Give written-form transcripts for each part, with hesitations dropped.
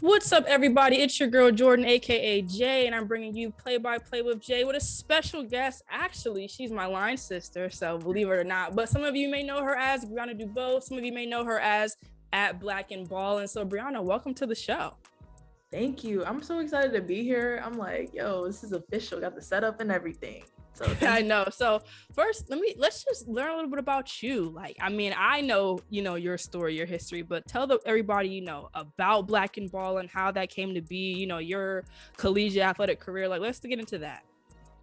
What's up, everybody? It's your girl, Jordan, aka Jay, and I'm bringing you Play by Play with Jay with a special guest. Actually, she's my line sister, so believe it or not. But some of you may know her as Briana DuBose. Some of you may know her as at Black and Ball. And so, Briana, welcome to the show. Thank you. I'm so excited to be here. I'm like, yo, this is official. Got the setup and everything. So I know. So first, let's just learn a little bit about you. I know, your story, your history, but tell everybody, about Black and Ball and how that came to be, your collegiate athletic career. Let's get into that.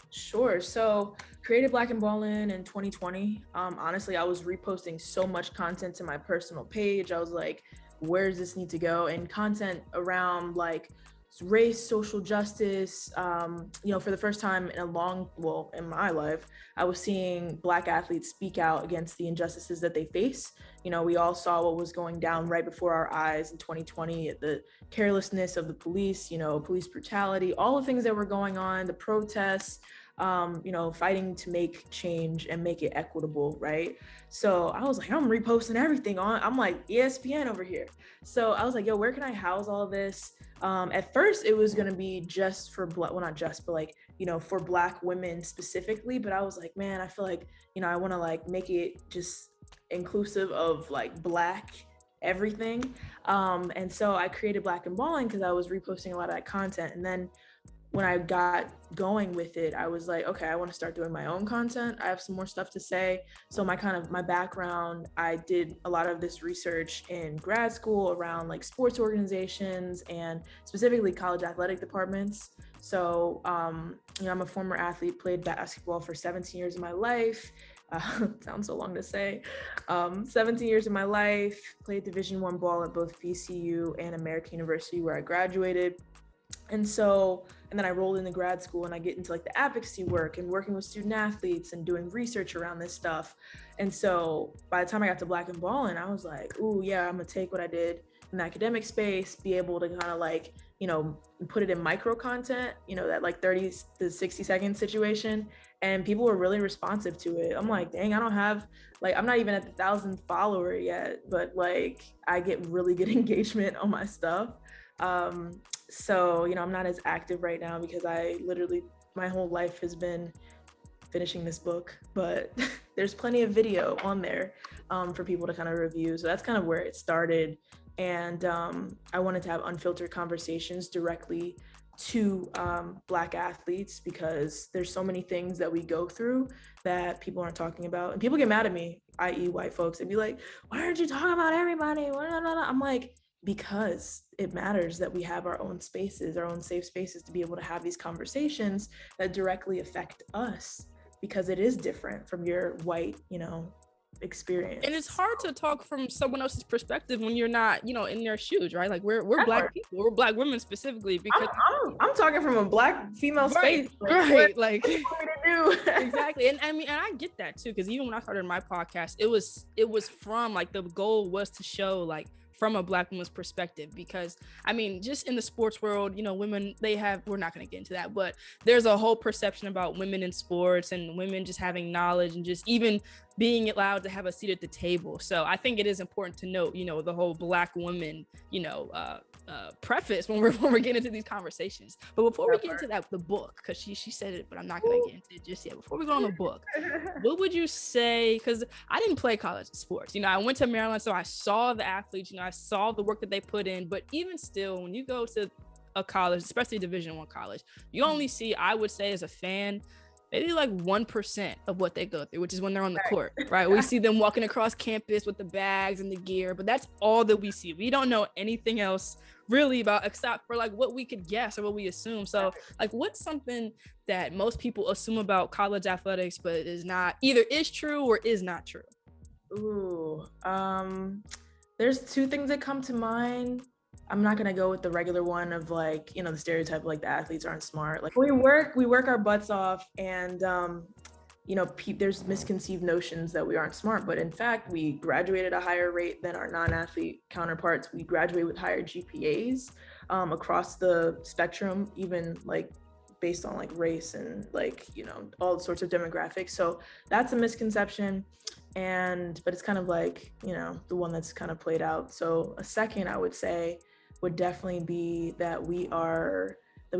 Sure. So created Black and Ballin' in 2020. Honestly, I was reposting so much content to my personal page. I was like, where does this need to go? And content around race, social justice. For the first time in my life, I was seeing Black athletes speak out against the injustices that they face. We all saw what was going down right before our eyes in 2020, the carelessness of the police, police brutality, all the things that were going on, the protests, fighting to make change and make it equitable, right? So I was like, I'm reposting everything I'm like ESPN over here. So I was like, yo, where can I house all of this? At first it was going to be just for not just, but for Black women specifically. But I was like, man, I feel like, I want to make it just inclusive of Black everything. And so I created Black and Balling because I was reposting a lot of that content. And then when I got going with it, I was like, okay, I want to start doing my own content. I have some more stuff to say. So my background, I did a lot of this research in grad school around sports organizations and specifically college athletic departments. So, I'm a former athlete, played basketball for 17 years of my life. Sounds so long to say. 17 years of my life, played Division I ball at both VCU and American University where I graduated. And then I rolled into grad school and I get into the advocacy work and working with student athletes and doing research around this stuff. And so by the time I got to Black and Ballin', I was like, ooh, yeah, I'm gonna take what I did in the academic space, be able to kind of put it in micro content, that 30 to 60 second situation. And people were really responsive to it. I'm like, dang, I don't have, I'm not even at the 1,000 follower yet, but I get really good engagement on my stuff. So, I'm not as active right now because my whole life has been finishing this book, but there's plenty of video on there for people to kind of review. So that's kind of where it started. And I wanted to have unfiltered conversations directly to Black athletes because there's so many things that we go through that people aren't talking about. And people get mad at me, i.e. white folks. They'd be like, why aren't you talking about everybody? I'm like, because it matters that we have our own spaces, our own safe spaces to be able to have these conversations that directly affect us because it is different from your white, experience. And it's hard to talk from someone else's perspective when you're not, in their shoes, right? We're Black people, we're Black women specifically because I'm talking from a Black female space. Right. What do you want me to do? Exactly. And I get that too, because even when I started my podcast, it was from the goal was to show from a Black woman's perspective, because just in the sports world, women, we're not going to get into that, but there's a whole perception about women in sports and women just having knowledge and just even being allowed to have a seat at the table. So I think it is important to note, the whole Black woman, preface when we're getting into these conversations. But before we get into that, the book, because she said it, but I'm not going to get into it just yet. Before we go on the book, what would you say? Because I didn't play college sports. I went to Maryland, so I saw the athletes. I saw the work that they put in. But even still, when you go to a college, especially Division I college, you only see, I would say as a fan, maybe 1% of what they go through, which is when they're on the court, right? We see them walking across campus with the bags and the gear, but that's all that we see. We don't know anything else really about, except for what we could guess or what we assume. So what's something that most people assume about college athletics, but is not, either is true or is not true? Ooh, there's two things that come to mind. I'm not gonna go with the regular one of the stereotype the athletes aren't smart. We work our butts off, and there's misconceived notions that we aren't smart, but in fact we graduate at a higher rate than our non-athlete counterparts. We graduate with higher GPAs across the spectrum, even based on race and all sorts of demographics. So that's a misconception. But it's kind of the one that's kind of played out. So a second, I would say would definitely be that we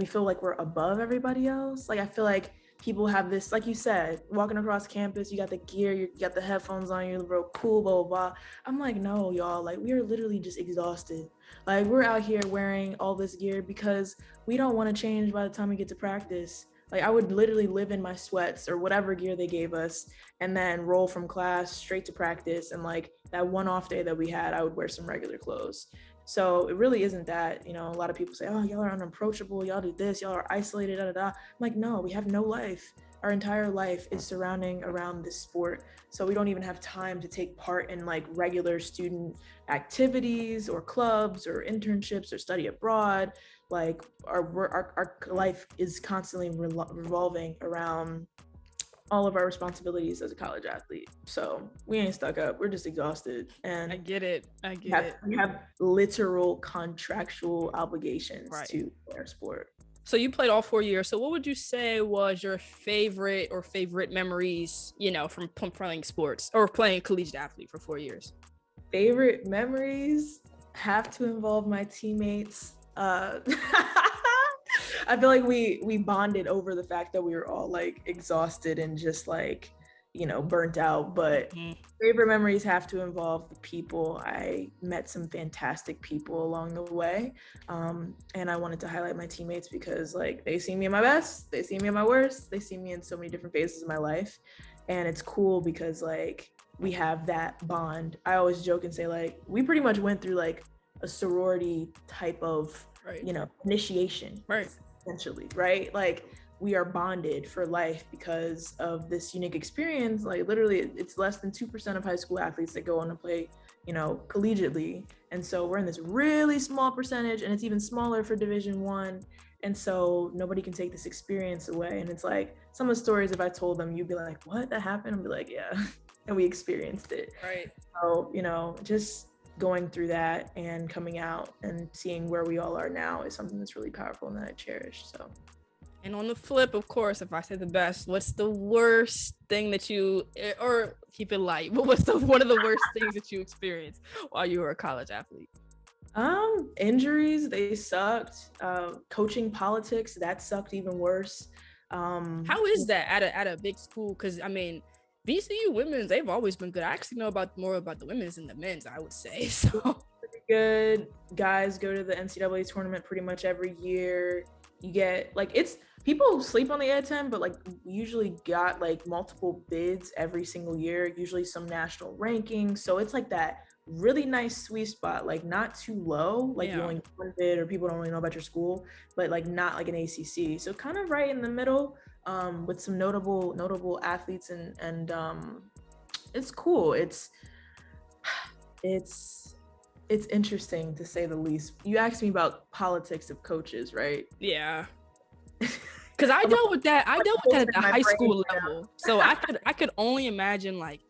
feel like we're above everybody else. Like I feel like people have this, like you said, walking across campus, you got the gear, you got the headphones on, you're real cool, blah, blah, blah. I'm like, no, y'all, like we are literally just exhausted. Like we're out here wearing all this gear because we don't want to change by the time we get to practice. Like I would literally live in my sweats or whatever gear they gave us and then roll from class straight to practice. And like that one off day that we had, I would wear some regular clothes. So it really isn't that, a lot of people say, oh, y'all are unapproachable, y'all do this, y'all are isolated, da da da. I'm like, no, we have no life. Our entire life is surrounding around this sport. So we don't even have time to take part in like regular student activities or clubs or internships or study abroad. Like our life is constantly revolving around all of our responsibilities as a college athlete. So we ain't stuck up. We're just exhausted. And I get it. We have literal contractual obligations right. to our sport. So you played all 4 years. So what would you say was your favorite memories, from playing sports or playing collegiate athlete for 4 years? Favorite memories have to involve my teammates. I feel like we bonded over the fact that we were all like exhausted and just like, burnt out. But favorite memories have to involve the people. I met some fantastic people along the way. And I wanted to highlight my teammates because like they see me at my best, they see me at my worst, they see me in so many different phases of my life. And it's cool because like we have that bond. I always joke and say like, we pretty much went through like a sorority type of, right. Initiation. Right. Essentially, right? Like we are bonded for life because of this unique experience. Like literally it's less than 2% of high school athletes that go on to play, collegiately. And so we're in this really small percentage, and it's even smaller for Division I. And so nobody can take this experience away. And it's like some of the stories, if I told them, you'd be like, what, that happened? I'd be like, yeah. And we experienced it. Right. So, just going through that and coming out and seeing where we all are now is something that's really powerful and that I cherish. So, and on the flip, of course, if I say the best, what's the worst thing that you, or keep it light, but what's one of the worst things that you experienced while you were a college athlete? Injuries, they sucked. Coaching politics, that sucked even worse. How is that at a big school? Because I mean, VCU women's, they've always been good. I actually know more about the women's than the men's, I would say. So pretty good. Guys go to the NCAA tournament pretty much every year. You get like, it's people sleep on the A10, but like usually got like multiple bids every single year, usually some national ranking. So it's like that really nice sweet spot, like not too low, like you only get one bid or people don't really know about your school, but like not like an ACC. So kind of right in the middle. With some notable athletes and it's cool. It's interesting to say the least. You asked me about politics of coaches, right? Yeah. Because I dealt with that. I dealt with that at the high school level. So I could only imagine like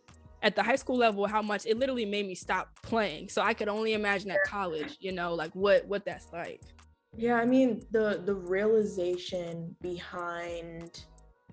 at the high school level how much it literally made me stop playing. So I could only imagine at college, like what that's like. Yeah, I mean, the realization behind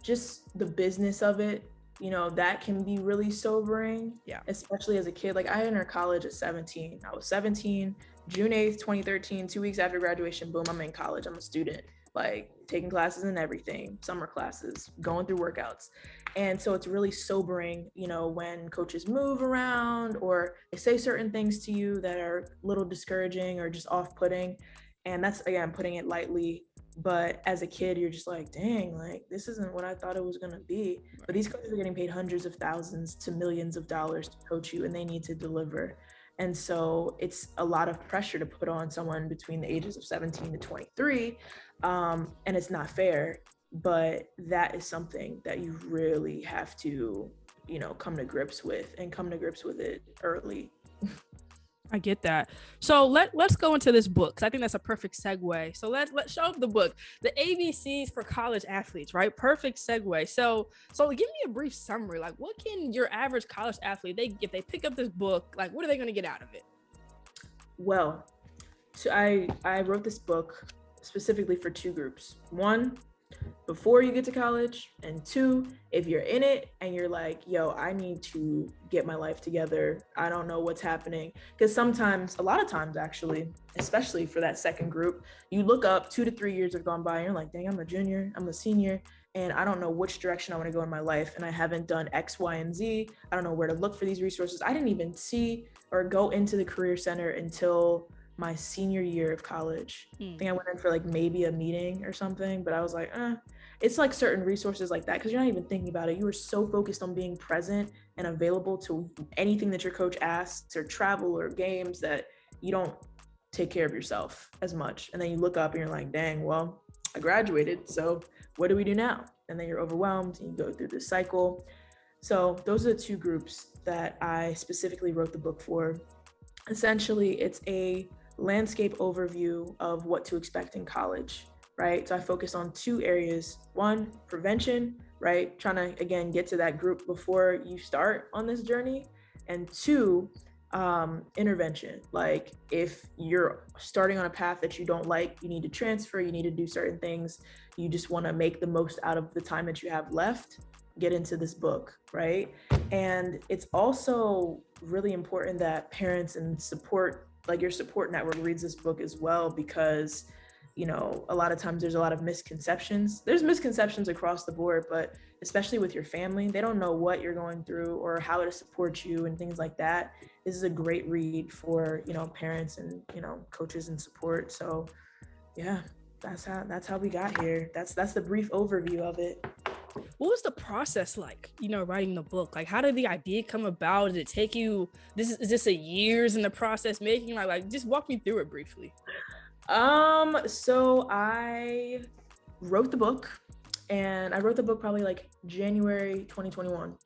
just the business of it, that can be really sobering. Yeah. Especially as a kid. Like I entered college at 17. I was 17, June 8th, 2013, 2 weeks after graduation, boom, I'm in college. I'm a student, like taking classes and everything, summer classes, going through workouts. And so it's really sobering, when coaches move around or they say certain things to you that are a little discouraging or just off-putting. And that's, again, putting it lightly. But as a kid, you're just like, dang, like this isn't what I thought it was going to be. Right. But these coaches are getting paid hundreds of thousands to millions of dollars to coach you, and they need to deliver. And so it's a lot of pressure to put on someone between the ages of 17 to 23. And it's not fair, but that is something that you really have to, come to grips with it early. I get that. So let's go into this book, because I think that's a perfect segue. So let's show up the book, The ABCs for College Athletes, right? Perfect segue. So give me a brief summary. Like, what can your average college athlete, if they pick up this book, like, what are they going to get out of it? Well, so I wrote this book specifically for two groups. One, before you get to college, and 2, if you're in it and you're like, yo, I need to get my life together, I don't know what's happening. Because sometimes, a lot of times actually, especially for that second group, you look up, 2 to 3 years have gone by and you're like, dang, I'm a junior, I'm a senior, and I don't know which direction I want to go in my life, and I haven't done X, Y, and Z. I don't know where to look for these resources. I didn't even see or go into the Career Center until my senior year of college. I think I went in for like maybe a meeting or something, but I was like, it's like certain resources like that, because you're not even thinking about it. You were so focused on being present and available to anything that your coach asks, or travel or games, that you don't take care of yourself as much. And then you look up and you're like, dang, well, I graduated, so what do we do now? And then you're overwhelmed and you go through this cycle. So those are the 2 groups that I specifically wrote the book for. Essentially, it's a landscape overview of what to expect in college, right? So I focus on 2 areas. 1, prevention, right? Trying to, again, get to that group before you start on this journey. And 2, intervention. Like, if you're starting on a path that you don't like, you need to transfer, you need to do certain things, you just want to make the most out of the time that you have left, get into this book, right? And it's also really important that parents and support, like your support network, reads this book as well, because you know, a lot of times there's a lot of misconceptions. There's misconceptions across the board, but especially with your family, they don't know what you're going through or how to support you and things like that. This is a great read for, you know, parents and, you know, coaches and support. So yeah, that's how we got here. That's the brief overview of it. What was the process like, you know, writing the book? Like, how did the idea come about? Did it take you, is this a years in the process making? Like just walk me through it briefly. So I wrote the book, and I wrote the book probably like January 2021,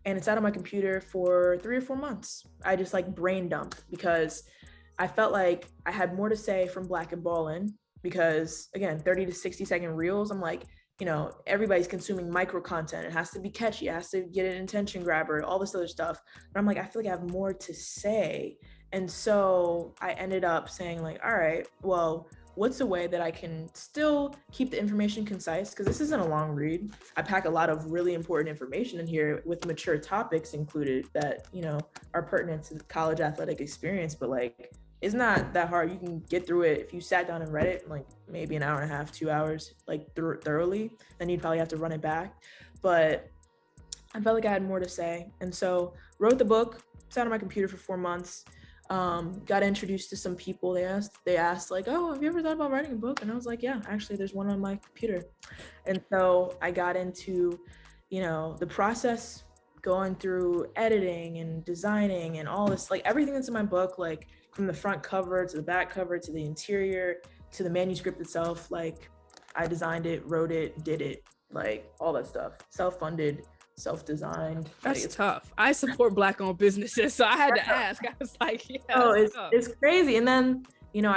and it's out on my computer for 3 or 4 months. I just like brain dumped, because I felt like I had more to say from Black and Ballin', because again, 30 to 60 second reels, I'm like, you know, everybody's consuming micro content. It has to be catchy. It has to get an attention grabber, all this other stuff. But I'm like, I feel like I have more to say. And so I ended up saying like, all right, well, what's a way that I can still keep the information concise? Because this isn't a long read. I pack a lot of really important information in here with mature topics included that, you know, are pertinent to the college athletic experience. But like, it's not that hard. You can get through it if you sat down and read it, like maybe an hour and a half, 2 hours, like thoroughly. Then you'd probably have to run it back. But I felt like I had more to say. And so wrote the book, sat on my computer for 4 months. Got introduced to some people. They asked like, oh, have you ever thought about writing a book? And I was like, yeah, actually there's one on my computer. And so I got into, you know, the process, going through editing and designing and all this, like everything that's in my book, like from the front cover to the back cover to the interior to the manuscript itself. Like I designed it, wrote it, did it, like all that stuff, self-funded, self-designed. That's tough. I support Black-owned businesses, so I had to ask. I was like, yeah. Oh, it's crazy. And then, you know,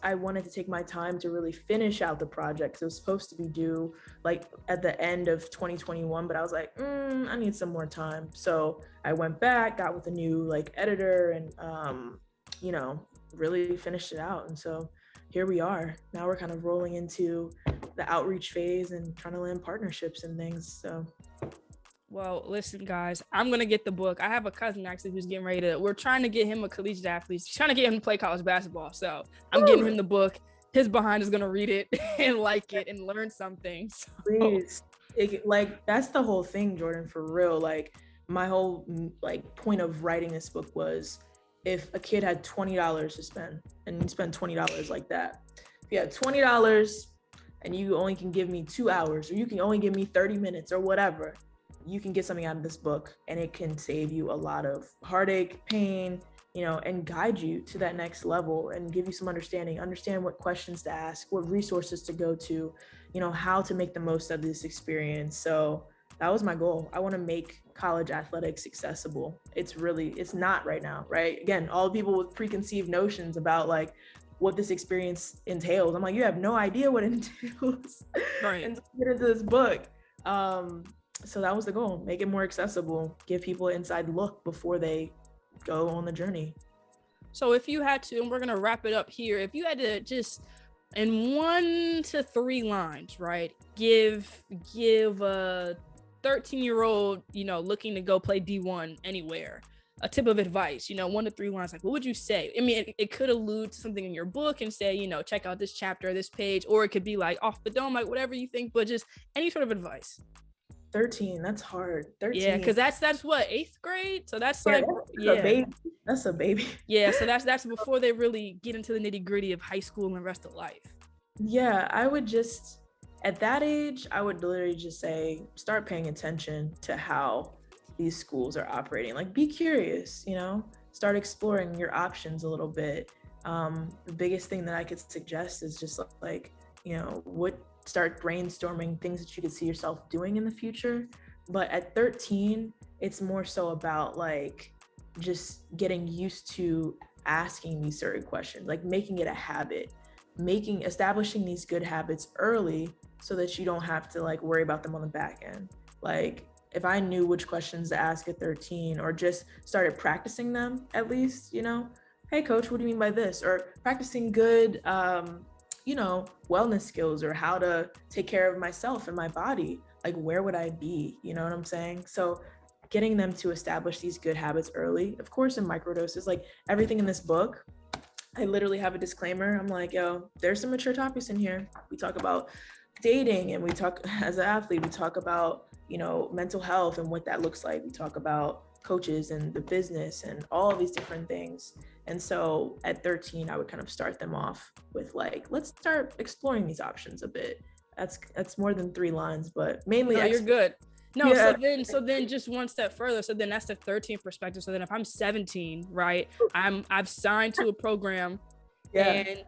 I wanted to take my time to really finish out the project. So it was supposed to be due like at the end of 2021, but I was like, I need some more time. So I went back, got with a new like editor, and you know, really finished it out. And so here we are. Now we're kind of rolling into the outreach phase and trying to land partnerships and things. So well, listen, guys, I'm going to get the book. I have a cousin actually who's getting ready to, we're trying to get him a collegiate athlete. He's trying to get him to play college basketball. So I'm getting him the book. His behind is going to read it and like it and learn something. So. Please. Like, that's the whole thing, Jordan, for real. Like my whole like point of writing this book was, if a kid had $20 to spend and you spend $20 like that, if you had $20 and you only can give me 2 hours, or you can only give me 30 minutes or whatever, you can get something out of this book, and it can save you a lot of heartache, pain, you know, and guide you to that next level and give you some understand what questions to ask, what resources to go to, you know, how to make the most of this experience. So that was my goal. I want to make college athletics accessible. It's not right now, right? Again, all people with preconceived notions about like what this experience entails. I'm like, you have no idea what it entails. Right. And so get into this book. So that was the goal, make it more accessible, give people an inside look before they go on the journey. So if you had to, and we're going to wrap it up here, if you had to just in 1 to 3 lines, right? Give a 13-year-old, looking to go play D1 anywhere, a tip of advice, 1 to 3 lines. Like, what would you say? I mean, it could allude to something in your book and say, check out this chapter, this page, or it could be like off the dome, like whatever you think, but just any sort of advice. 13, that's hard. 13. Yeah, because that's what, 8th grade? So that's yeah, like, that's a baby. That's a baby. Yeah, so that's before they really get into the nitty-gritty of high school and the rest of life. Yeah, I would just, at that age, I would literally just say, start paying attention to how these schools are operating. Like, be curious, start exploring your options a little bit. The biggest thing that I could suggest is just like, start brainstorming things that you could see yourself doing in the future. But at 13, it's more so about like just getting used to asking these certain questions, like making it a habit, establishing these good habits early so that you don't have to like worry about them on the back end. Like, if I knew which questions to ask at 13, or just started practicing them at least, hey coach, what do you mean by this? Or practicing good, wellness skills, or how to take care of myself and my body, like where would I be? You know what I'm saying? So getting them to establish these good habits early, of course, in microdoses. Like everything in this book, I literally have a disclaimer. I'm like, yo, there's some mature topics in here. We talk about dating, and we talk, as an athlete, we talk about, mental health and what that looks like. We talk about coaches and the business and all of these different things. And so at 13, I would kind of start them off with like, let's start exploring these options a bit. That's more than 3 lines, but mainly you're good. No, yeah. so then just one step further. So then that's the 13th perspective. So then if I'm 17, right, I've signed to a program, and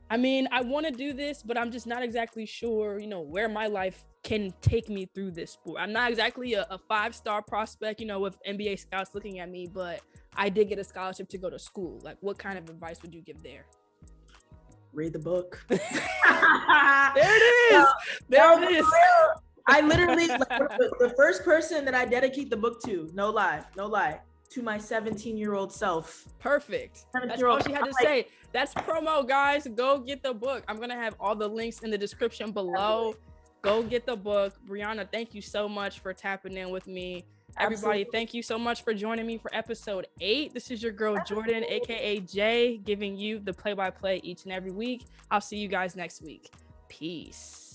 I mean, I want to do this, but I'm just not exactly sure, where my life can take me through this sport. I'm not exactly a 5-star prospect, with NBA scouts looking at me, but I did get a scholarship to go to school. Like, what kind of advice would you give there? Read the book. There it is. There it is. I literally, the first person that I dedicate the book to, no lie, to my 17-year-old self. Perfect. That's all she had to say. That's promo, guys. Go get the book. I'm going to have all the links in the description below. Go get the book. Briana, thank you so much for tapping in with me. Everybody, thank you so much for joining me for episode 8. This is your girl, Jordan, aka Jay, giving you the play-by-play each and every week. I'll see you guys next week. Peace.